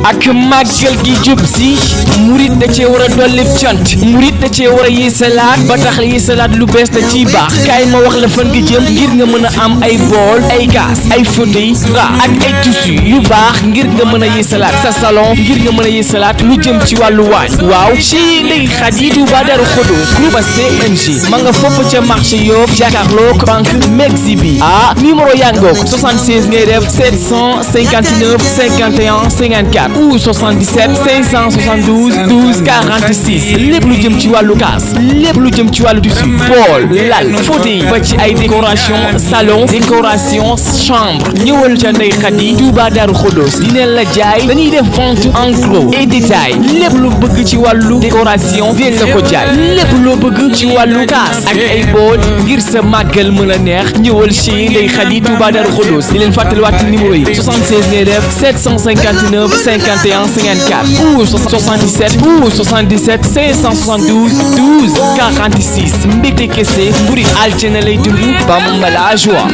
ak màggal gi jub si murit da cee war a dolli cant murit da cee war a yeesalaat ba tax yeesalaat lu bees da ciy baax kaay ma wax la fan nga jëm ngir nga mën a am ay bool ay kaas ay fauteuil ak ay tissu yu baax ngir nga mën a yeesalaat sa salon ngir nga mën a yeesalaat lu jëm ci wàllu waañ waaw ci Ndeye Khady Touba Darou Khoudoss groupe CNG ma nga fopp ca marché Yoff jàkkaarloo banque Mexi bi numéro yaa ngoog 76 ngay def 759 51 54 ou 77 572 12 46 lépp lu jëm ci wàllu kaas lépp lu jëm ci wàllu tissu bool lal fauteuil ba ci ay décoration salon décoration chambre ñëwal ca Ndeye Khady Touba Darou Khoudoss dina la jaay dañuy def vente en gros et détail lépp lu bëgg ci wàllu décoration dinañ la ko jaay lépp loo bëgg ci wàllu kaas ak ay bool ngir sa màggal mën a neex ñëwal ci Ndeye Khady Touba Darou Khoudoss di leen fàttaliwaat numéro yi 76 ngay def 759 51 54 ou 77 572 12 46 mbégte kese mburi aljana lay dund bam la joie